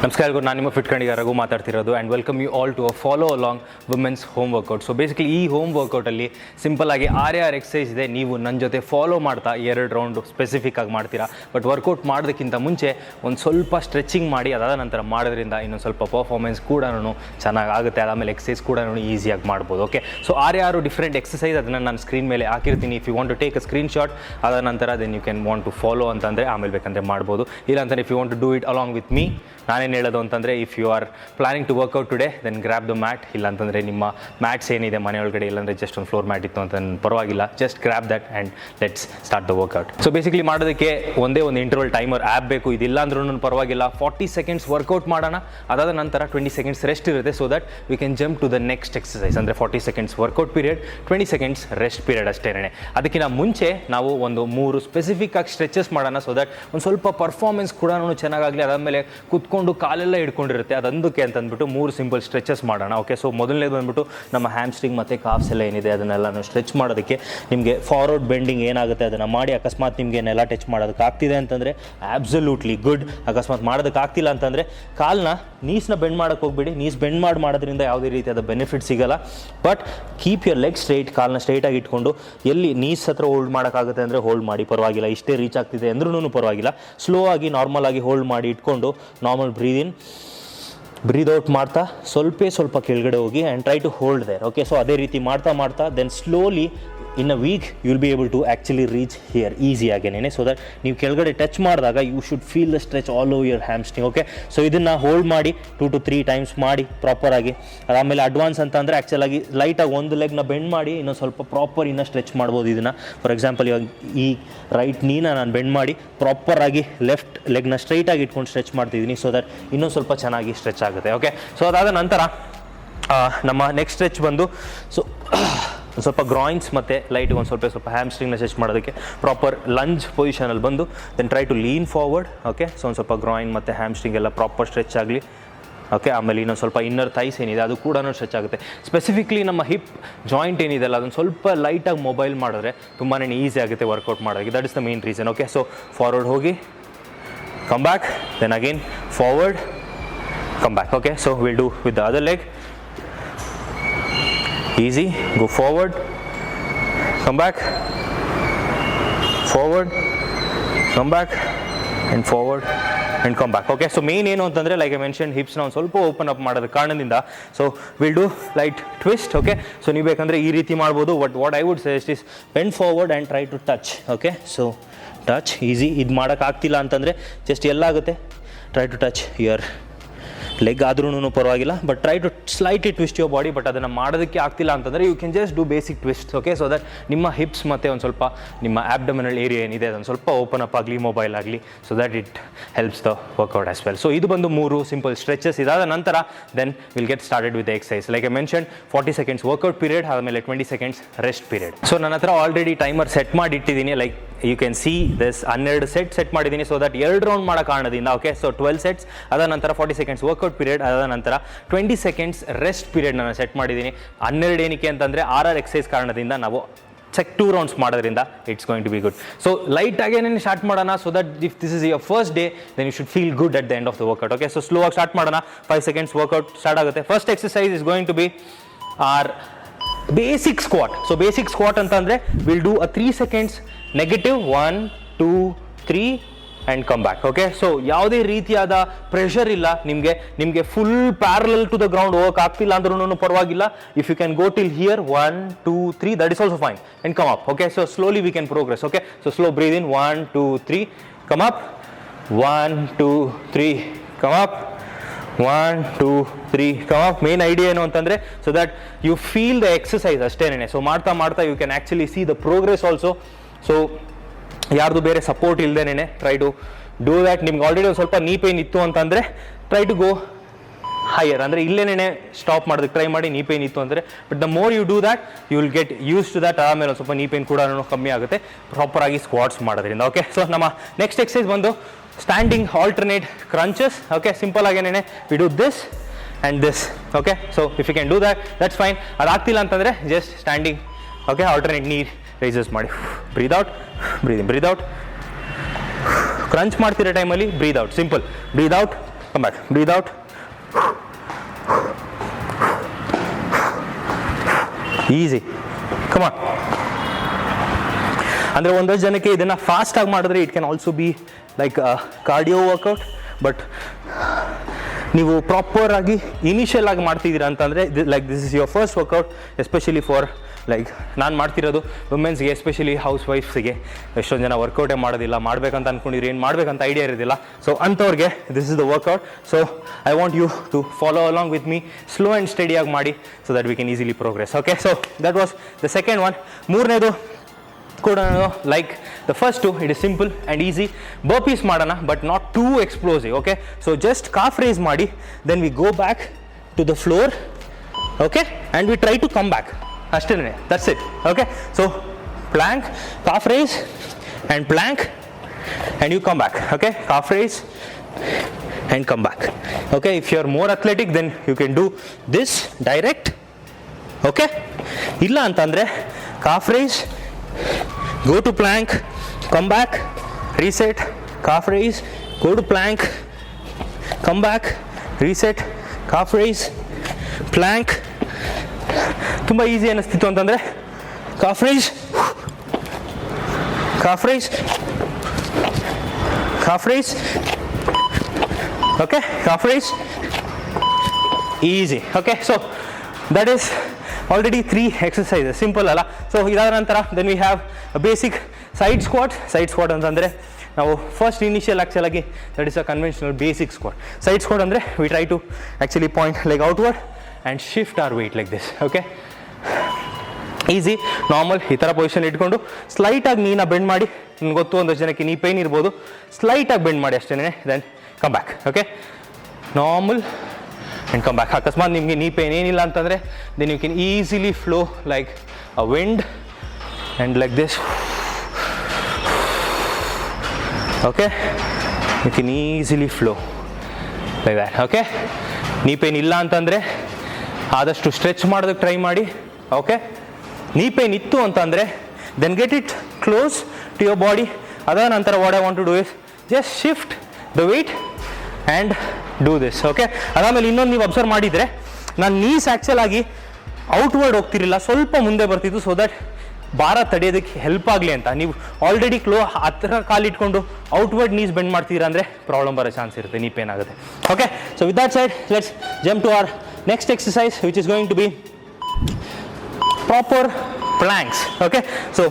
ನಮಸ್ಕಾರ ಎಲ್ಲರಿಗೂ, ನಾನು ನಿಮ್ಮ ಫಿಟ್ ಕಣಿಗ ರಘು ಮಾತಾಡ್ತಿರೋದು and welcome you all to a follow along women's home workout. So basically ಈ ಹೋಮ್ ವರ್ಕೌಟಲ್ಲಿ ಸಿಂಪಲ್ ಆಗಿ 6 ಎಕ್ಸಸೈಸ್ ಇದೆ. ನೀವು ನನ್ನ ಜೊತೆ ಫಾಲೋ ಮಾಡ್ತಾ 2 ರೌಂಡು ಸ್ಪೆಸಿಫಿಕ್ ಆಗಿ ಮಾಡ್ತೀರಾ. ಬಟ್ ವರ್ಕೌಟ್ ಮಾಡೋದಕ್ಕಿಂತ ಮುಂಚೆ ಒಂದು ಸ್ವಲ್ಪ ಸ್ಟ್ರೆಚಿಂಗ್ ಮಾಡಿ ಅದಾದ ನಂತರ ಮಾಡೋದ್ರಿಂದ ಇನ್ನೊಂದು ಸ್ವಲ್ಪ ಪರ್ಫಾರ್ಮೆನ್ಸ್ ಕೂಡ ಚೆನ್ನಾಗುತ್ತೆ. ಅದಾದಮೇಲೆ ಎಕ್ಸಸೈಸ್ ಕೂಡ ಈಸಿಯಾಗಿ ಮಾಡ್ಬೋದು. ಓಕೆ, ಸೊ 6 ಡಿಫ್ರೆಂಟ್ ಎಕ್ಸಸೈಸ್ ಅದನ್ನು ನಾನು ಸ್ಕ್ರೀನ್ ಮೇಲೆ ಹಾಕಿರ್ತೀನಿ. If you want to take a screenshot ಅದಾದ ನಂತರ then you can want to follow ಅಂತಂದರೆ ಆಮೇಲೆ ಬೇಕಂದರೆ ಮಾಡ್ಬೋದು. ಇಲ್ಲಾಂದರೆ if you want to do it along with me, ನಾನೇನು ಹೇಳೋದು ಅಂತಂದರೆ if you are planning to work out today then grab the mat. ಇಲ್ಲಾಂತಂದರೆ ನಿಮ್ಮ ಮ್ಯಾಟ್ಸ್ ಏನಿದೆ ಮನೆಯೊಳಗಡೆ, ಇಲ್ಲಾಂದರೆ ಜಸ್ಟ್ ಒಂದು ಫ್ಲೋರ್ ಮ್ಯಾಟ್ ಇತ್ತು ಅಂತ ಪರವಾಗಿಲ್ಲ, just grab that and let's start the workout. So basically ಮಾಡೋದಕ್ಕೆ ಒಂದೇ ಒಂದು ಇಂಟರ್ವಲ್ ಟೈಮರ್ ಆ್ಯಪ್ ಬೇಕು. ಇದಿಲ್ಲ ಅಂದ್ರೂ ಪರವಾಗಿಲ್ಲ. 40 ಸೆಕೆಂಡ್ಸ್ ವರ್ಕೌಟ್ ಮಾಡೋಣ, ಅದಾದ ನಂತರ 20 ಸೆಕೆಂಡ್ಸ್ ರೆಸ್ಟ್ ಇರುತ್ತೆ. So that we can jump to the next exercise. ಅಂದರೆ 40 seconds workout period, 20 seconds rest period ಅಷ್ಟೇ. ಅದಕ್ಕಿಂತ ಮುಂಚೆ ನಾವು ಒಂದು 3 ಸ್ಪೆಸಿಫಿಕ್ ಆಗಿ ಸ್ಟ್ರೆಚಸ್ ಮಾಡೋಣ. ಸೊ ದಟ್ ಒಂದು ಸ್ವಲ್ಪ ಪರ್ಫಾರ್ಮೆನ್ಸ್ ಕೂಡ ಚೆನ್ನಾಗಾಗಲಿ. ಅದಾದಮೇಲೆ ಕುತ್ಕೊಂಡು ಕಾಲೆಲ್ಲ ಹಿಡ್ಕೊಂಡಿರುತ್ತೆ, ಅದೊಂದಕ್ಕೆ ಅಂತಂದ್ಬಿಟ್ಟು 3 ಸಿಂಪಲ್ ಸ್ಟ್ರೆಚಸ್ ಮಾಡೋಣ. ಓಕೆ, ಸೊ ಮೊದಲನೇದು ಬಂದ್ಬಿಟ್ಟು ನಮ್ಮ ಹ್ಯಾಮ್ಸ್ಟ್ರಿಂಗ್ ಮತ್ತು ಕಾಫ್ಸ್ ಎಲ್ಲ ಏನಿದೆ ಅದನ್ನೆಲ್ಲ ಸ್ಟ್ರೆಚ್ ಮಾಡೋದಕ್ಕೆ ನಿಮಗೆ ಫಾರ್ವರ್ಡ್ ಬೆಂಡಿಂಗ್ ಏನಾಗುತ್ತೆ ಅದನ್ನು ಮಾಡಿ. ಅಕಸ್ಮಾತ್ ನಿಮಗೆ ನೆಲ ಟಚ್ ಮಾಡೋದಕ್ಕೆ ಆಗ್ತಿದೆ ಅಂತಂದರೆ ಆಬ್ಸಲ್ಯೂಟ್ಲಿ ಗುಡ್. ಅಕಸ್ಮಾತ್ ಮಾಡೋದಕ್ಕೆ ಆಗ್ತಿಲ್ಲ ಅಂತಂದರೆ ಕಾಲನ್ನ ನೀಸ್ನ ಬೆಂಡ್ ಮಾಡೋಕ್ಕೆ ಹೋಗ್ಬಿಡಿ. ನೀಸ್ ಬೆಂಡ್ ಮಾಡೋದ್ರಿಂದ ಯಾವುದೇ ರೀತಿಯಾದ ಬೆನಿಫಿಟ್ ಸಿಗಲ್ಲ. But keep your leg straight, ಕಾಲನ್ನ ಸ್ಟ್ರೈಟಾಗಿ ಇಟ್ಕೊಂಡು ಎಲ್ಲಿ ನೀಸ್ ಹತ್ರ ಹೋಲ್ಡ್ ಮಾಡೋಕ್ಕಾಗುತ್ತೆ ಅಂದರೆ ಹೋಲ್ಡ್ ಮಾಡಿ, ಪರವಾಗಿಲ್ಲ. ಇಷ್ಟೇ ರೀಚ್ ಆಗ್ತಿದೆ ಅಂದ್ರೂ ಪರವಾಗಿಲ್ಲ. ಸ್ಲೋ ಆಗಿ ನಾರ್ಮಲ್ ಆಗಿ ಹೋಲ್ಡ್ ಮಾಡಿ ಇಟ್ಕೊಂಡು normal breathe in breathe out ಮಾಡ್ತಾ ಸ್ವಲ್ಪ ಕೆಳಗಡೆ ಹೋಗಿ and try to hold there. Okay, so ಅದೇ ರೀತಿ ಮಾಡ್ತಾ then slowly in a week you will be able to actually reach here ಈಸಿಯಾಗೇನೆ. ಸೊ ದಟ್ ನೀವು ಕೆಳಗಡೆ ಟಚ್ ಮಾಡಿದಾಗ you should feel the stretch all over your hamstring. Okay, so ಇದನ್ನು hold ಮಾಡಿ 2 to 3 times ಮಾಡಿ ಪ್ರಾಪರಾಗಿ. ಅದಾದಮೇಲೆ ಅಡ್ವಾನ್ಸ್ ಅಂತ ಅಂದರೆ ಆ್ಯಕ್ಚುಲಾಗಿ ಲೈಟಾಗಿ ಒಂದು ಲೆಗ್ನ ಬೆಂಡ್ ಮಾಡಿ ಇನ್ನೊಂದು ಸ್ವಲ್ಪ ಪ್ರಾಪರ್ ಇನ್ನೂ ಸ್ಟ್ರೆಚ್ ಮಾಡ್ಬೋದು ಇದನ್ನು. ಫಾರ್ ಎಕ್ಸಾಂಪಲ್ ಇವಾಗ ಈ ರೈಟ್ ನೀನ ನಾನು ಬೆಂಡ್ ಮಾಡಿ ಪ್ರಾಪರಾಗಿ ಲೆಫ್ಟ್ ಲೆಗ್ನ ಸ್ಟ್ರೈಟಾಗಿ ಇಟ್ಕೊಂಡು ಸ್ಟ್ರೆಚ್ ಮಾಡ್ತಿದ್ದೀನಿ. ಸೊ ದಟ್ ಇನ್ನೊಂದು ಸ್ವಲ್ಪ ಚೆನ್ನಾಗಿ ಸ್ಟ್ರೆಚ್ ಆಗುತ್ತೆ. ಓಕೆ, ಸೊ ಅದಾದ ನಂತರ ನಮ್ಮ ನೆಕ್ಸ್ಟ್ ಸ್ಟ್ರೆಚ್ ಬಂದು ಸ್ವಲ್ಪ ಗ್ರಾಯಿನ್ಸ್ ಮತ್ತು ಲೈಟ್ಗೆ ಒಂದು ಸ್ವಲ್ಪ ಹ್ಯಾಮ್ಸ್ಟ್ರಿಂಗ್ನ ಸ್ಟ್ರೆಚ್ ಮಾಡೋದಕ್ಕೆ ಪ್ರಾಪರ್ ಲಂಜ್ ಪೊಸಿಷನಲ್ಲಿ ಬಂದು then try to lean forward. Okay, so ಒಂದು ಸ್ವಲ್ಪ ಗ್ರಾಯಿನ್ ಮತ್ತು ಹ್ಯಾಮ್ಸ್ಟ್ರಿಂಗ್ ಎಲ್ಲ ಪ್ರಾಪರ್ ಸ್ಟ್ರೆಚ್ ಆಗಲಿ. ಓಕೆ, ಆಮೇಲೆ ಇನ್ನೊಂದು ಸ್ವಲ್ಪ ಇನ್ನರ್ ಥೈಸ್ ಏನಿದೆ ಅದು ಕೂಡ ಸ್ಟ್ರೆಚ್ ಆಗುತ್ತೆ. ಸ್ಪೆಸಿಫಿಕ್ಲಿ ನಮ್ಮ ಹಿಪ್ ಜಾಯಿಂಟ್ ಏನಿದೆ ಅಲ್ಲ ಅದನ್ನು ಸ್ವಲ್ಪ ಲೈಟಾಗಿ ಮೊಬೈಲ್ ಮಾಡಿದ್ರೆ ತುಂಬಾ ಈಸಿ ಆಗುತ್ತೆ ವರ್ಕೌಟ್ ಮಾಡೋದಕ್ಕೆ. That is the main reason. Okay, so forward ಹೋಗಿ come back, then again forward come back. Okay, so will do with the other leg. Easy, go forward, come back, forward, come back, and forward, and come back. Okay, so main ಏನು ಅಂತಂದರೆ like I mention ಹಿಪ್ಸ್ನ ಒಂದು ಸ್ವಲ್ಪ open up ಮಾಡೋದ ಕಾರಣದಿಂದ so will do light twist. Okay, so ನೀವು ಬೇಕಂದರೆ ಈ ರೀತಿ ಮಾಡ್ಬೋದು. But what I would suggest is bend forward and try to touch. Okay, so touch easy. ಇದು ಮಾಡೋಕ್ಕಾಗ್ತಿಲ್ಲ ಅಂತಂದರೆ ಜಸ್ಟ್ ಎಲ್ಲಾಗುತ್ತೆ try to touch your leg ಆದ್ರೂ ಪರವಾಗಿಲ್ಲ. But try to slightly twist your body. But ಅದನ್ನು ಮಾಡೋದಕ್ಕೆ ಆಗ್ತಿಲ್ಲ ಅಂತಂದರೆ you can just do basic twist. Okay, so that ನಿಮ್ಮ ಹಿಪ್ಸ್ ಮತ್ತು ಒಂದು ಸ್ವಲ್ಪ ನಿಮ್ಮ ಆಬ್ಡಮಿನಲ್ ಏರಿಯಾ ಏನಿದೆ ಅದನ್ನು ಸ್ವಲ್ಪ ಓಪನ್ ಅಪ್ ಆಗಲಿ, ಮೊಬೈಲ್ ಆಗಲಿ. So that it helps the workout as well. So ಇದು ಬಂದು 3 ಸಿಂಪಲ್ ಸ್ಟ್ರೆಚಸ್. ಇದಾದ ನಂತರ then will get started with exercise. Like I mention 40 seconds workout period, ಆದಮೇಲೆ 20 ಸೆಕೆಂಡ್ಸ್ ರೆಸ್ಟ್ ಪೀರಿಯಡ್. ಸೊ ನನ್ನ ಹತ್ರ ಆಲ್ರೆಡಿ ಟೈಮರ್ ಸೆಟ್ ಮಾಡಿ ಇಟ್ಟಿದ್ದೀನಿ. Like you can see this 12 set ಮಾಡಿದ್ದೀನಿ. ಸೊ ದಟ್ 2 ರೌಂಡ್ ಮಾಡೋ ಕಾರಣದಿಂದ. ಓಕೆ, ಸೊ 12 ಸೆಟ್ಸ್, ಅದಾದ ನಂತರ 40 ಸೆಕೆಂಡ್ಸ್ ವರ್ಕೌಟ್ ಪೀರಿಯಡ್, ಅದಾದ ನಂತರ 20 ಸೆಕೆಂಡ್ಸ್ ರೆಸ್ಟ್ ಪೀರಿಯಡ್ ನಾನು ಸೆಟ್ ಮಾಡಿದ್ದೀನಿ. 12 ಏನಕ್ಕೆ ಅಂತಂದರೆ 6 ಎಕ್ಸಸೈಸ್ ಕಾರಣದಿಂದ ನಾವು 2 ರೌಂಡ್ಸ್ ಮಾಡೋದ್ರಿಂದ it's going to be good. So light ಆಗೇನೇ ಸ್ಟಾರ್ಟ್ ಮಾಡೋಣ. So that if this is your first day then you should feel good at the end of the workout. Okay, so slow ಆಗಿ start ಮಾಡೋಣ. 5 seconds workout start ಆಗುತ್ತೆ. First exercise is going to be our basic squat. So basic squat ಅಂತಂದರೆ will do a 3 seconds negative 1 2 3 and come back. Okay, so ಯಾವುದೇ ರೀತಿಯಾದ pressure ಇಲ್ಲ ನಿಮಗೆ full parallel to the ground ಹೋಗಕ್ಕೆ ಆಗ್ತಿಲ್ಲ ಅಂದ್ರೂ ಪರವಾಗಿಲ್ಲ. If you can go till here 1 2 3 that is also fine and come up. Okay, so slowly we can progress. Okay, so slow breathe in 1 2 3 come up, 1 2 3 come up, 1 2 3 come up. Main idea ಏನು ಅಂತಂದರೆ so that you feel the exercise ಅಷ್ಟೇನೆ. So ಮಾಡ್ತಾ you can actually see the progress also. So ಯಾರ್ದು ಬೇರೆ support ಇಲ್ಲದೇನೆ try to do that. ನಿಮ್ಗೆ already ಒಂದು ಸ್ವಲ್ಪ ನೀ ಪೇನ್ ಇತ್ತು ಅಂತಂದರೆ ಟ್ರೈ ಟು ಗೋ ಹೈಯರ್. ಅಂದರೆ ಇಲ್ಲೇನೇ ಸ್ಟಾಪ್ ಮಾಡೋದಕ್ಕೆ ಟ್ರೈ ಮಾಡಿ. ನೀ ಪೇನ್ ಇತ್ತು ಅಂದರೆ, but the more you do that you will get used to that. ಆಮೇಲೆ ಒಂದು ಸ್ವಲ್ಪ ನೀ ಪೇನ್ ಕೂಡ ಕಮ್ಮಿ ಆಗುತ್ತೆ ಪ್ರಾಪರಾಗಿ ಸ್ಕ್ವಾಟ್ಸ್ ಮಾಡೋದ್ರಿಂದ. ಓಕೆ, ಸೊ ನಮ್ಮ ನೆಕ್ಸ್ಟ್ ಎಕ್ಸಸೈಸ್ ಬಂದು standing alternate crunches. Okay, simple ಆಗೇನೆ we do this and this. Okay, so if you can do that that's fine. ಅದಾಗ್ತಿಲ್ಲ ಅಂತಂದರೆ just standing. Okay, alternate knee raises ಮಾಡಿ. Breathe out, breathe in, breathe out. Crunch ಮಾಡ್ತಿರೋ ಟೈಮಲ್ಲಿ breathe out. Simple breathe out come back, breathe out, easy, come on. ಅಂದರೆ ಒಂದಷ್ಟು ಜನಕ್ಕೆ ಇದನ್ನು ಫಾಸ್ಟಾಗಿ ಮಾಡಿದ್ರೆ it can also be like cardio workout, but ನೀವು ಪ್ರಾಪರಾಗಿ ಇನಿಷಿಯಲ್ ಆಗಿ ಮಾಡ್ತಿದ್ದೀರಾ ಅಂತಂದರೆ like this is your first workout, especially for like ನಾನು ಮಾಡ್ತಿರೋದು ವುಮೆನ್ಸ್ಗೆ, ಎಸ್ಪೆಷಲಿ ಹೌಸ್ ವೈಫ್ಸ್ಗೆ. ಎಷ್ಟೊಂದು ಜನ ವರ್ಕೌಟೇ ಮಾಡೋದಿಲ್ಲ, ಮಾಡಬೇಕಂತ ಅಂದ್ಕೊಂಡಿದ್ರೆ ಏನು ಮಾಡಬೇಕಂತ ಐಡಿಯಾ ಇರೋದಿಲ್ಲ. ಸೊ ಅಂಥವ್ರಿಗೆ this is the workout. So I want you to follow along with me, slow and ಸ್ಟಡಿಯಾಗಿ ಮಾಡಿ, so that we can easily progress. Okay, so that was the second one. ಮೂರನೇದು ಕೂಡ like the first two, it is simple and easy. Burpees ಮಾಡೋಣ, but not too explosive. Okay, so just calf raise ಮಾಡಿ, then we go back to the floor. Okay, and we try to come back, ಅಷ್ಟೇ, that's it. Okay, so plank, calf raise and plank, and you come back. Okay, calf raise and come back. Okay, if you are more athletic then you can do this direct. Okay, ಇಲ್ಲ ಅಂತಂದರೆ calf raise, go to plank, come back, reset, calf raise, go to plank, come back, reset, calf raise, plank. ತುಂಬ easy ಅನ್ನಿಸ್ತಿತ್ತು ಅಂತಂದರೆ calf raise, calf raise, calf raise. Okay, calf raise, easy. Okay, so that is already 3 exercises, simple ಅಲ್ಲ. So ಇದಾದ ನಂತರ then we have a basic side squat. Side squat ಅಂತಂದರೆ ನಾವು first initial ಆ್ಯಕ್ಚುಲಾಗಿ that is a conventional basic squat. Side squat ಅಂದರೆ we try to actually point like outward and shift our weight like this. Okay, easy, normal ಈ ಥರ position ಇಟ್ಕೊಂಡು ಸ್ಲೈಟಾಗಿ ನೀನ bend ಮಾಡಿ. ನಿಮ್ಗೆ ಗೊತ್ತು ಒಂದಷ್ಟು ಜನಕ್ಕೆ ನೀ ಪೇನ್ ಇರ್ಬೋದು, ಸ್ಲೈಟಾಗಿ ಬೆಂಡ್ ಮಾಡಿ ಅಷ್ಟೇ, then come back. Okay, normal and come back. ಅಕಸ್ಮಾತ್ ನಿಮಗೆ ನೀ ಪೇನ್ ಏನಿಲ್ಲ ಅಂತಂದರೆ then you can easily flow like a wind and like this. Okay, you can easily flow like that. Okay, knee pain ಇಲ್ಲ ಅಂತಂದರೆ ಆದಷ್ಟು stretch ಮಾಡೋದಕ್ಕೆ try ಮಾಡಿ. Okay, knee pain ಇತ್ತು ಅಂತಂದರೆ then get it close to your body. ಅದಾದ ನಂತರ what I want to do is just shift the weight and do this. Okay, ಅದಾದಮೇಲೆ ಇನ್ನೊಂದು ನೀವು ಅಬ್ಸರ್ವ್ ಮಾಡಿದರೆ ನಾನು ನೀಸ್ ಆ್ಯಕ್ಚುಲಾಗಿ ಔಟ್ವರ್ಡ್ ಹೋಗ್ತಿರಲಿಲ್ಲ, ಸ್ವಲ್ಪ ಮುಂದೆ ಬರ್ತಿತ್ತು, ಸೊ ದಟ್ ಭಾರ ತಡೆಯೋದಕ್ಕೆ ಹೆಲ್ಪ್ ಆಗಲಿ ಅಂತ. ನೀವು ಆಲ್ರೆಡಿ ಹತ್ತಿರ ಕಾಲಿಟ್ಕೊಂಡು ಔಟ್ವರ್ಡ್ ನೀಸ್ ಬೆಂಡ್ ಮಾಡ್ತೀರಾ ಅಂದರೆ ಪ್ರಾಬ್ಲಮ್ ಬರೋ ಚಾನ್ಸ್ ಇರುತ್ತೆ, ನೀ ಪೇನ್ ಆಗುತ್ತೆ. Okay, so with that side let's jump to our next exercise which is going to be proper planks. Okay, so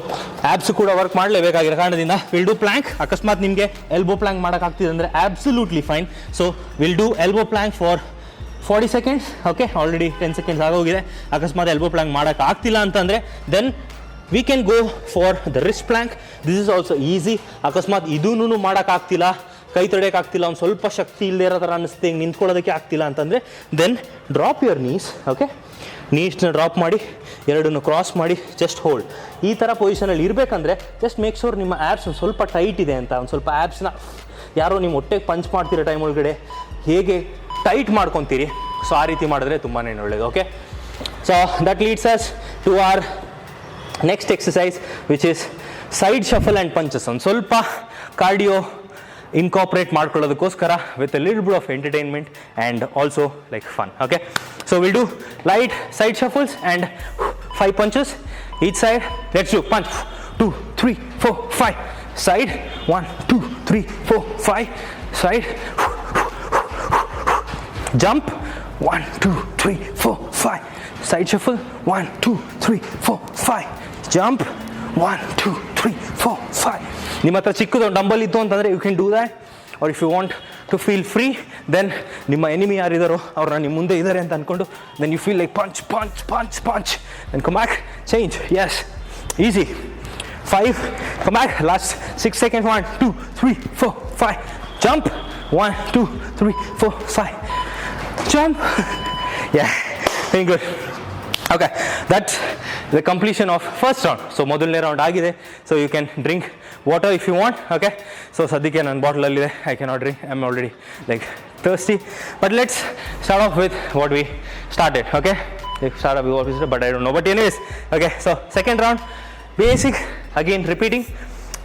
abs ಕೂಡ ವರ್ಕ್ ಮಾಡಲೇಬೇಕಾಗಿರೋ ಕಾರಣದಿಂದ ವಿಲ್ ಡೂ ಪ್ಲ್ಯಾಂಕ್. ಅಕಸ್ಮಾತ್ ನಿಮಗೆ ಎಲ್ಬೋ ಪ್ಲ್ಯಾಂಕ್ ಮಾಡೋಕ್ಕಾಗ್ತಿದೆ ಅಂದರೆ absolutely fine. So will do elbow plank for 40 seconds. Okay, already 10 seconds ಆಗೋಗಿದೆ. ಅಕಸ್ಮಾತ್ elbow plank ಮಾಡೋಕ್ಕಾಗ್ತಿಲ್ಲ ಅಂತಂದರೆ then we can go for the wrist plank. This is also easy. ಅಕಸ್ಮಾತ್ ಇದೂ ಮಾಡೋಕ್ಕಾಗ್ತಿಲ್ಲ, ಕೈ ತೊಡೆಯೋಕ್ಕಾಗ್ತಿಲ್ಲ, ಒಂದು ಸ್ವಲ್ಪ ಶಕ್ತಿ ಇಲ್ಲದೇ ಇರೋ ಥರ ಅನ್ನಿಸ್ತೆ, ಹಿಂಗೆ ನಿಂತ್ಕೊಳ್ಳೋದಕ್ಕೆ ಆಗ್ತಿಲ್ಲ ಅಂತಂದರೆ then drop your knees. Okay, ನೀಸ್ನ ಡ್ರಾಪ್ ಮಾಡಿ, ಎರಡನ್ನು ಕ್ರಾಸ್ ಮಾಡಿ, ಜಸ್ಟ್ ಹೋಲ್ಡ್. ಈ ಥರ ಪೊಸಿಷನಲ್ಲಿ ಇರಬೇಕಂದ್ರೆ ಜಸ್ಟ್ ಮೇಕ್ ಶೋರ್ ನಿಮ್ಮ ಆ್ಯಬ್ಸ್ ಒಂದು ಸ್ವಲ್ಪ ಟೈಟ್ ಇದೆ ಅಂತ. ಒಂದು ಸ್ವಲ್ಪ ಆ್ಯಬ್ಸ್ನ ಯಾರೋ ನಿಮ್ಮ ಹೊಟ್ಟೆಗೆ ಪಂಚ್ ಮಾಡ್ತಿರೋ ಟೈಮ್ ಒಳಗಡೆ ಹೇಗೆ ಟೈಟ್ ಮಾಡ್ಕೊತೀರಿ, ಸೊ ಆ ರೀತಿ ಮಾಡಿದ್ರೆ ತುಂಬಾ ಒಳ್ಳೆಯದು. Okay, so that leads us to our next exercise which is side shuffle and punches. ಒಂದು ಸ್ವಲ್ಪ ಕಾರ್ಡಿಯೋ incorporate ಮಾಡ್ಕೊಳ್ಳೋದಕ್ಕೋಸ್ಕರ with a little bit of entertainment and also like fun. Okay, so we'll do light side shuffles and 5 punches each side. Let's do punch 2 3 4 5 side 1 2 3 4 5 side, jump 1 2 3 4 5 side shuffle 1 2 3 4 5 jump 1 2 3 4 5. ನಿಮ್ಮ ಹತ್ರ ಚಿಕ್ಕದು dumbbell ಇತ್ತು ಅಂತಂದರೆ you can do that. Or if you want to feel free then ನಿಮ್ಮ enemy ಯಾರಿದ್ದಾರೋ ಅವ್ರನ್ನ ನಿಮ್ಮ ಮುಂದೆ ಇದ್ದಾರೆ ಅಂತ ಅಂದ್ಕೊಂಡು then you feel like punch punch punch punch then come back, change. Yes, easy. 5, come back, last 6 seconds, 1 2 3 4 5 jump 1 2 3 4 5 jump. Yeah, very good. Okay, that's the completion of first round. So ಮೊದಲನೇ round ಆಗಿದೆ. So you can drink water if you want. Okay, so ಸದ್ಯಕ್ಕೆ ನನ್ನ bottle ಅಲ್ಲಿದೆ, I cannot drink, I'm already like thirsty. But let's start off with what we started. Okay, start off with what we started, but I don't know, but anyways. Okay, so second round, basic, again repeating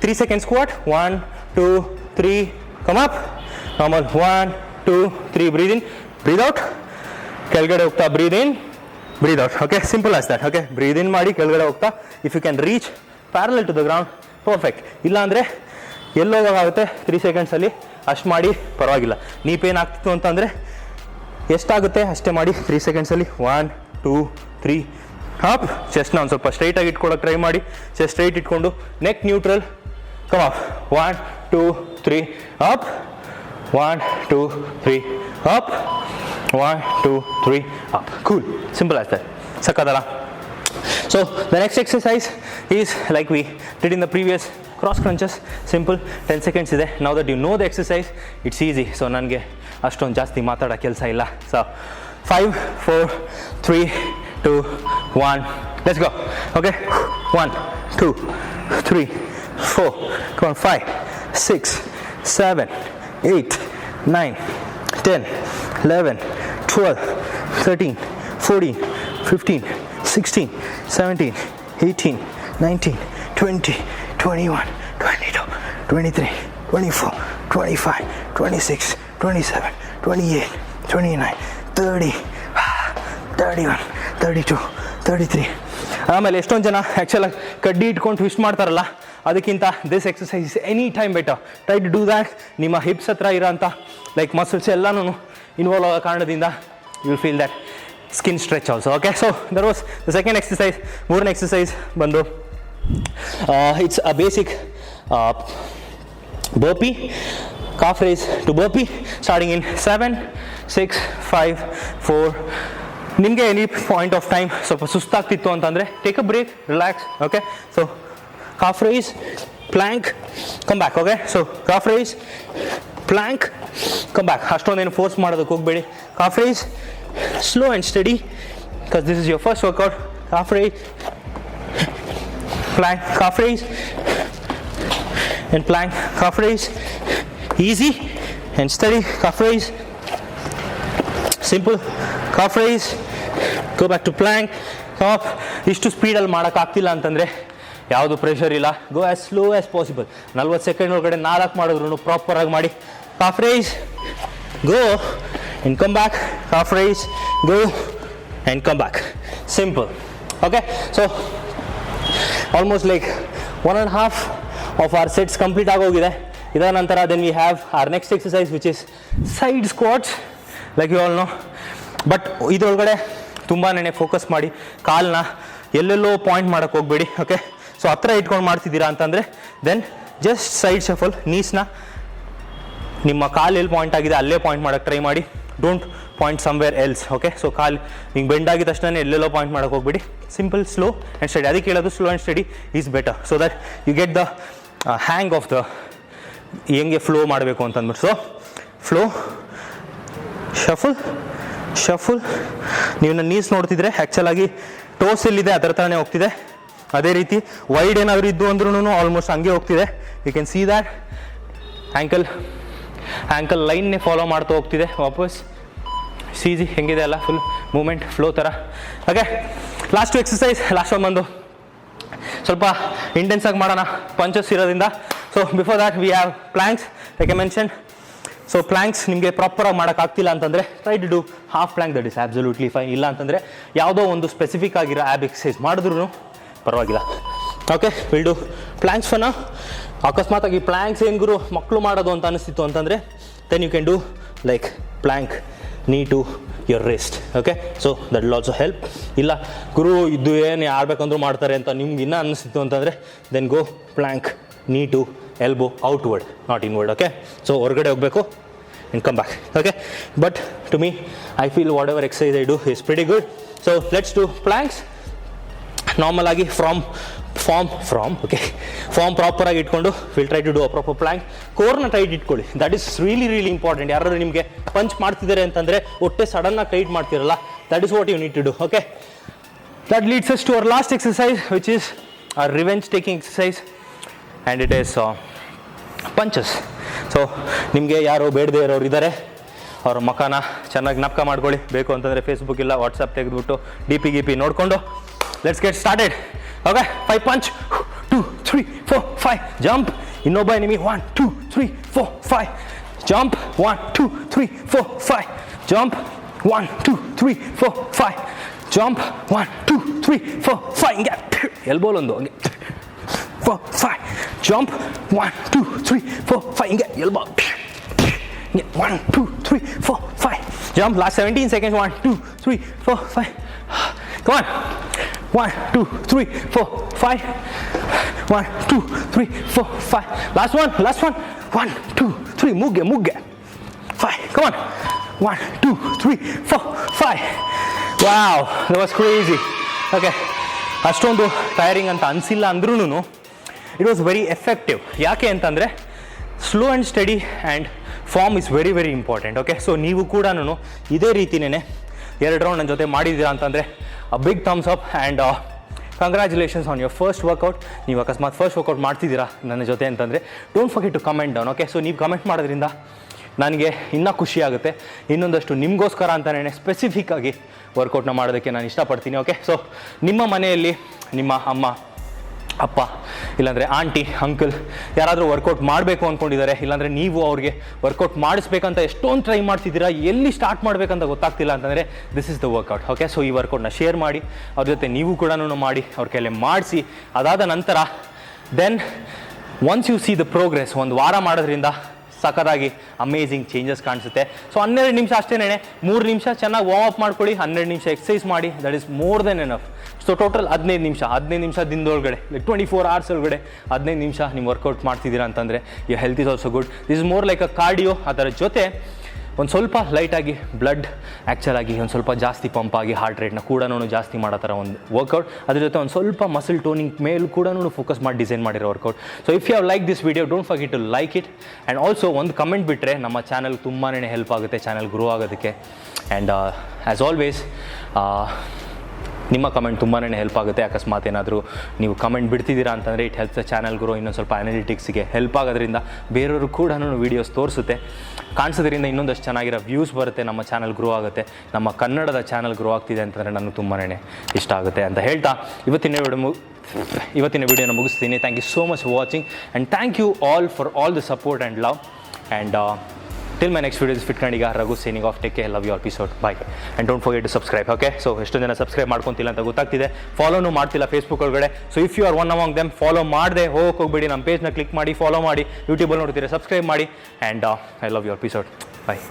3 second squat, 1 2 3, come up, normal, 1 2 3 breathe in breathe out, ಕೆಳಗಡೆ ಹೋಗ್ತಾ breathe in breathe out. Okay, simple as that. Okay, breathe in ಮಾಡಿ ಕೆಳಗಡೆ ಹೋಗ್ತಾ, if you can reach parallel to the ground perfect. ಇಲ್ಲಾಂದರೆ ಎಲ್ಲೋಗೋಗುತ್ತೆ 3 ಸೆಕೆಂಡ್ಸಲ್ಲಿ, ಅಷ್ಟು ಮಾಡಿ ಪರವಾಗಿಲ್ಲ. ನೀ ಪೇನ್ ಆಗ್ತಿತ್ತು ಅಂತಂದರೆ ಎಷ್ಟಾಗುತ್ತೆ ಅಷ್ಟೇ ಮಾಡಿ 3 ಸೆಕೆಂಡ್ಸಲ್ಲಿ. 1 2 3 ಅಪ್. ಚೆಸ್ಟ್ನ ಒಂದು ಸ್ವಲ್ಪ ಸ್ಟ್ರೈಟಾಗಿ ಇಟ್ಕೊಳ್ಳೋಕೆ ಟ್ರೈ ಮಾಡಿ. ಚೆಸ್ಟ್ ಸ್ಟ್ರೈಟ್ ಇಟ್ಕೊಂಡು neck neutral, come up. 1 2 3 up, 1 2 3 up, 1 2 3 up. Cool, simple as that. ಸಕ್ಕತ್ತಲ್ಲ? So the next exercise is like we did in the previous cross crunches. Simple, 10 seconds ಇದೆ. Now that you know the exercise, it's easy. So ನನಗೆ ಅಷ್ಟೊಂದು ಜಾಸ್ತಿ ಮಾತಾಡೋ ಕೆಲಸ ಇಲ್ಲ. So 5 4 3 2 1 let's go. Okay, 1 2 3 4 come on, 5 6 7 8 9 10 11 12 13 14 15 16 17 18 19 20 21 22 23 24 25 26 27 28 29 30 31 32 33. ಆಮೇಲೆ ಎಷ್ಟೊಂದು ಜನ ಆ್ಯಕ್ಚುಲಾಗಿ ಕಡ್ಡಿ ಇಟ್ಕೊಂಡು ಟ್ವಿಸ್ಟ್ ಮಾಡ್ತಾರಲ್ಲ, ಅದಕ್ಕಿಂತ this exercise is any time better. Try to do that. ನಿಮ್ಮ ಹಿಪ್ಸ್ ಹತ್ರ ಇರೋಂಥ ಲೈಕ್ ಮಸಲ್ಸ್ ಎಲ್ಲನೂ ಇನ್ವಾಲ್ವ್ ಆಗೋ ಕಾರಣದಿಂದ you will feel that skin stretch also. Okay, so there was the second exercise. ಮೂರನೇ ಎಕ್ಸಸೈಸ್ ಬಂದು it's a basic burpee, calf raise to burpee, starting in 7 6 5 4. ನಿಮಗೆ any point of time ಸ್ವಲ್ಪ ಸುಸ್ತಾಗ್ತಿತ್ತು ಅಂತಂದರೆ take a break, relax. Okay, so calf raise, plank, come back. Okay, so calf raise, plank, come back. ಅಷ್ಟೊಂದೇನು force ಮಾಡೋದಕ್ಕೆ ಹೋಗಬೇಡಿ. calf raise, slow and steady, because this is your first workout. Calf raise, plank, calf raise, and plank, calf raise. Easy and steady. Calf raise, simple. Calf raise, go back to plank, come up. ಇಷ್ಟು ಸ್ಪೀಡಲ್ಲಿ ಮಾಡೋಕ್ಕಾಗ್ತಿಲ್ಲ ಅಂತಂದರೆ ಯಾವುದು pressure ಇಲ್ಲ. ಗೋ as slow as possible. 40 second ಒಳಗಡೆ 4 ಮಾಡಿದ್ರು ಪ್ರಾಪರಾಗಿ ಮಾಡಿ. calf raise, go and come back. calf raise, go and come back. Simple. Okay, so almost like 1.5 of our sets complete ಆಗೋಗಿದೆ. ಇದರ ನಂತರ then we have our next exercise which is side squats, like you all know. But ಇದರೊಳಗಡೆ ತುಂಬಾ focus ಮಾಡಿ ಕಾಲನ್ನ ಎಲ್ಲೆಲ್ಲೋ point ಮಾಡೋಕ್ಕೆ ಹೋಗಬೇಡಿ. ಓಕೆ, ಸೊ ಹತ್ರ ಇಟ್ಕೊಂಡು ಮಾಡ್ತಿದ್ದೀರಾ ಅಂತಂದರೆ ದೆನ್ ಜಸ್ಟ್ ಸೈಡ್ ಶಫಲ್, ನೀಸ್ನ ನಿಮ್ಮ ಕಾಲು ಎಲ್ಲಿ ಪಾಯಿಂಟ್ ಆಗಿದೆ ಅಲ್ಲೇ ಪಾಯಿಂಟ್ ಮಾಡೋಕ್ಕೆ ಟ್ರೈ ಮಾಡಿ. Don't point somewhere else. Okay, so ಕಾಲು ಹಿಂಗೆ ಬೆಂಡ್ ಆಗಿದ ತಕ್ಷಣ ಎಲ್ಲೆಲ್ಲೋ ಪಾಯಿಂಟ್ ಮಾಡೋಕ್ಕೆ ಹೋಗ್ಬೇಡಿ. Simple, slow and steady. ಅದಕ್ಕೆ ಹೇಳೋದು slow and steady is better, so that you get the hang of the ಹೆಂಗೆ ಫ್ಲೋ ಮಾಡಬೇಕು ಅಂತಂದ್ಬಿಟ್ಟು. So flow, shuffle shuffle. ನೀವು ನನ್ನ ನೀಸ್ ನೋಡ್ತಿದ್ರೆ ಆ್ಯಕ್ಚುಲಾಗಿ ಟೋಸ್ ಎಲ್ಲಿದೆ ಅದರ ಥರನೇ ಹೋಗ್ತಿದೆ. ಅದೇ ರೀತಿ ವೈಡ್ ಏನಾದರೂ ಇದ್ದು ಅಂದ್ರೂ ಆಲ್ಮೋಸ್ಟ್ ಹಂಗೆ ಹೋಗ್ತಿದೆ. You can see that. Ankle ಲೈನ್ನೇ ಫಾಲೋ ಮಾಡ್ತಾ ಹೋಗ್ತಿದೆ ವಾಪಸ್. ಸೀಜಿ ಹೆಂಗಿದೆ ಅಲ್ಲ, ಫುಲ್ ಮೂಮೆಂಟ್ ಫ್ಲೋ ಥರ. Okay, last exercise. Last one ಬಂದು ಸ್ವಲ್ಪ ಇಂಟೆನ್ಸ್ ಆಗಿ ಮಾಡೋಣ, ಪಂಚಸ್ ಇರೋದ್ರಿಂದ. So before that we have planks, like I mention. So planks ನಿಮಗೆ ಪ್ರಾಪರಾಗಿ ಮಾಡೋಕ್ಕಾಗ್ತಿಲ್ಲ ಅಂತಂದರೆ try to do half plank, that is absolutely fine. ಇಲ್ಲ ಅಂತಂದರೆ ಯಾವುದೋ ಒಂದು ಸ್ಪೆಸಿಫಿಕ್ ಆಗಿರೋ ಆ್ಯಬ್ ಎಕ್ಸಸೈಸ್ ಮಾಡಿದ್ರೂ ಪರವಾಗಿಲ್ಲ. ಓಕೆ, ವಿಲ್ ಡೂ ಪ್ಲ್ಯಾಂಕ್ಸ್ ಫನ. ಅಕಸ್ಮಾತಾಗಿ ಪ್ಲ್ಯಾಂಕ್ಸ್ ಏನು ಗುರು ಮಕ್ಕಳು ಮಾಡೋದು ಅಂತ ಅನಿಸ್ತಿತ್ತು ಅಂತಂದರೆ then you can do like plank knee to your wrist. Okay, so that will also help. ಇಲ್ಲ ಗುರು ಇದು ಏನು ಆಡಬೇಕಂದ್ರೂ ಮಾಡ್ತಾರೆ ಅಂತ ನಿಮ್ಗೆ ಇನ್ನೂ ಅನ್ನಿಸ್ತಿತ್ತು ಅಂತಂದರೆ then go plank knee to elbow outward, not inward. Okay, so ಹೊರಗಡೆ ಹೋಗಬೇಕು and come back. Okay, but to me I feel whatever exercise I do is pretty good. So let's do planks. Normal ಆಗಿ form proper ಆಗಿ ಇಟ್ಕೊಂಡು will try to do a proper plank. ಕೋರ್ನ tight ಇಟ್ಕೊಳ್ಳಿ, that is really important. ಯಾರು ನಿಮಗೆ punch ಮಾಡ್ತಿದ್ದಾರೆ ಅಂತಂದರೆ ಹೊಟ್ಟೆ ಸಡನ್ನಾಗಿ ಟೈಟ್ ಮಾಡ್ತಿರಲ್ಲ, that is what you need to do. Okay, that leads us to our last exercise which is a revenge taking exercise and it is punches. So ನಿಮಗೆ ಯಾರು ಬೇಡದೇ ಇರೋರು ಇದ್ದಾರೆ, ಅವ್ರ ಮಖನ ಚೆನ್ನಾಗಿ ಜ್ಞಾಪಕ ಮಾಡ್ಕೊಳ್ಳಿ. ಬೇಕು ಅಂತಂದರೆ ಫೇಸ್ಬುಕ್ ಇಲ್ಲ ವಾಟ್ಸಪ್ ತೆಗೆದುಬಿಟ್ಟು ಡಿ ಪಿ ನೋಡಿಕೊಂಡು let's get started. Okay, 5 punch, 2 3 4 5 jump. ಇನ್ನೊಬ್ಬ ಎನಿಮಿ 1 2 3 4 5 jump, 1, 2, 3, 4, 5, jump, 1, 2, 3, 4, 5, jump, 1, 2, 3, 4, 5, ಹಿಂಗೆ ಎಲ್ಬೋಲ್ ಒಂದು ಹಂಗೆ 4, 5, jump, 1, 2, 3, 4, 5, ಹಿಂಗೆ elbow 1, 2, 3, 4, 5, jump, last 17 seconds, 1, 2, 3, 4, 5, come on, 1, 2, 3, 4, 5, 1, 2, 3, 4, 5, last one, 1, 2, 3, mugge, 5, come on, 1, 2, 3, 4, 5, wow, that was crazy, okay, ಅಷ್ಟೊಂದು tiring ಅಂತ ಅನಿಸಿಲ್ಲ ಅಂದ್ರೂ ಇಟ್ ವಾಸ್ ವೆರಿ ಎಫೆಕ್ಟಿವ್. ಯಾಕೆ ಅಂತಂದರೆ slow and steady and form is very very important. Okay, so ನೀವು ಕೂಡ ಇದೇ ರೀತಿಯೇ 2 ರೌಂಡ್ ನನ್ನ ಜೊತೆ ಮಾಡಿದ್ದೀರಾ ಅಂತಂದರೆ a big thumbs up and congratulations on your first workout. ನೀವು ಅಕಸ್ಮಾತ್ ಫಸ್ಟ್ ವರ್ಕೌಟ್ ಮಾಡ್ತಿದ್ದೀರಾ ನನ್ನ ಜೊತೆ ಅಂತಂದರೆ don't forget to comment down. Okay, so ನೀವು ಕಮೆಂಟ್ ಮಾಡೋದ್ರಿಂದ ನನಗೆ ಇನ್ನೂ ಖುಷಿ ಆಗುತ್ತೆ, ಇನ್ನೊಂದಷ್ಟು ನಿಮಗೋಸ್ಕರ ಅಂತಲೇ ಸ್ಪೆಸಿಫಿಕ್ಕಾಗಿ ವರ್ಕೌಟ್ನ ಮಾಡೋದಕ್ಕೆ ನಾನು ಇಷ್ಟಪಡ್ತೀನಿ. ಓಕೆ, ಸೊ ನಿಮ್ಮ ಮನೆಯಲ್ಲಿ ನಿಮ್ಮ ಅಮ್ಮ ಅಪ್ಪ ಇಲ್ಲಾಂದರೆ ಆಂಟಿ ಅಂಕಲ್ ಯಾರಾದರೂ ವರ್ಕೌಟ್ ಮಾಡಬೇಕು ಅಂದ್ಕೊಂಡಿದ್ದಾರೆ, ಇಲ್ಲಾಂದರೆ ನೀವು ಅವ್ರಿಗೆ ವರ್ಕೌಟ್ ಮಾಡಿಸ್ಬೇಕಂತ ಎಷ್ಟೊಂದು ಟ್ರೈ ಮಾಡ್ತಿದ್ದೀರಾ, ಎಲ್ಲಿ ಸ್ಟಾರ್ಟ್ ಮಾಡಬೇಕಂತ ಗೊತ್ತಾಗ್ತಿಲ್ಲ ಅಂತಂದರೆ this is the workout. Okay, so ಈ ವರ್ಕೌಟ್ನ ಶೇರ್ ಮಾಡಿ, ಅವ್ರ ಜೊತೆ ನೀವು ಕೂಡ ಮಾಡಿ, ಅವ್ರ ಕೈಲೇ ಮಾಡಿಸಿ. ಅದಾದ ನಂತರ then once you see the progress, ಒಂದು ವಾರ ಮಾಡೋದ್ರಿಂದ ಸಖತ್ತಾಗಿ ಅಮೇಝಿಂಗ್ ಚೇಂಜಸ್ ಕಾಣಿಸುತ್ತೆ. ಸೊ 12 ನಿಮಿಷ ಅಷ್ಟೇನೆ, 3 ನಿಮಿಷ ಚೆನ್ನಾಗಿ ವಾರ್ಮ್ ಅಪ್ ಮಾಡ್ಕೊಳ್ಳಿ, 12 ನಿಮಿಷ ಎಕ್ಸಸೈಸ್ ಮಾಡಿ, that is more than enough. So total 15 ನಿಮಿಷ ದಿನದೊಳಗಡೆ, ಲೈಕ್ 24 hours ಒಳಗಡೆ 15 ನಿಮಿಷ ನೀವು ವರ್ಕೌಟ್ ಮಾಡ್ತಿದ್ದೀರಾ ಅಂತಂದರೆ your health is also good. This is more like a cardio. ಅದರ ಜೊತೆ ಒಂದು ಸ್ವಲ್ಪ ಲೈಟಾಗಿ ಬ್ಲಡ್ ಆ್ಯಕ್ಚುಲಾಗಿ ಒಂದು ಸ್ವಲ್ಪ ಜಾಸ್ತಿ ಪಂಪ್ ಆಗಿ ಹಾರ್ಟ್ ರೇಟ್ನ ಕೂಡ ಜಾಸ್ತಿ ಮಾಡೋ ಥರ ಒಂದು ವರ್ಕೌಟ್. ಅದ್ರ ಜೊತೆ ಒಂದು ಸ್ವಲ್ಪ ಮಸಲ್ ಟೋನಿಂಗ್ ಮೇಲೂ ಕೂಡ ಫೋಕಸ್ ಮಾಡಿ ಡಿಸೈನ್ ಮಾಡಿರೋ workout. So if you have like this video don't forget to like it and also ಒಂದು ಕಮೆಂಟ್ ಬಿಟ್ಟರೆ ನಮ್ಮ ಚಾನಲ್ ತುಂಬಾ ಹೆಲ್ಪ್ ಆಗುತ್ತೆ, ಚಾನಲ್ ಗ್ರೋ ಆಗೋದಕ್ಕೆ. ಆ್ಯಂಡ್ ಆ್ಯಸ್ ಆಲ್ವೇಸ್ ನಿಮ್ಮ ಕಮೆಂಟ್ ತುಂಬಾ ಹೆಲ್ಪ್ ಆಗುತ್ತೆ. ಅಕಸ್ಮಾತ್ ಏನಾದರೂ ನೀವು ಕಮೆಂಟ್ ಬಿಡ್ತಿದ್ದೀರಾ ಅಂತಂದರೆ it helps the channel grow. ಇನ್ನೊಂದು ಸ್ವಲ್ಪ ಅನಾಲಿಟಿಕ್ಸ್ಗೆ ಹೆಲ್ಪ್ ಆಗೋದ್ರಿಂದ ಬೇರೆಯವರು ಕೂಡ ವೀಡಿಯೋಸ್ ತೋರಿಸುತ್ತೆ, ಕಾಣಿಸೋದ್ರಿಂದ ಇನ್ನೊಂದಷ್ಟು ಚೆನ್ನಾಗಿರೋ ವ್ಯೂಸ್ ಬರುತ್ತೆ, ನಮ್ಮ ಚಾನಲ್ ಗ್ರೋ ಆಗುತ್ತೆ. ನಮ್ಮ ಕನ್ನಡದ ಚಾನಲ್ ಗ್ರೋ ಆಗ್ತಿದೆ ಅಂತಂದರೆ ನನಗೆ ತುಂಬಾ ಇಷ್ಟ ಆಗುತ್ತೆ ಅಂತ ಹೇಳ್ತಾ ಇವತ್ತಿನ ವಿಡಿಯೋನ ಮುಗಿಸ್ತೀನಿ. Thank you so much for watching and thank you all for all the support and love. And till my next video is Fit Kandiga, Raghu signing off. Take care, love you all, peace out, bye. And don't forget to subscribe, okay? So ಎಷ್ಟೊಂದು ಜನ subscribe ಮಾಡ್ಕೊಂತಿಲ್ಲ ಅಂತ ಗೊತ್ತಾಗ್ತಿದೆ, ಫಾಲೋನು ಮಾಡ್ತಿಲ್ಲ Facebook ಒಳಗಡೆ. So if you are one among them, follow ಮಾಡದೆ ಹೋಗ್ಬೇಡಿ, ನಮ್ಮ ಪೇಜ್ನ click ಮಾಡಿ ಫಾಲೋ ಮಾಡಿ, ಯೂಟ್ಯೂಬಲ್ಲಿ ನೋಡ್ತೀರಾ ಸಬ್ಸ್ಕ್ರೈಬ್ ಮಾಡಿ. And I love you all, peace out, bye.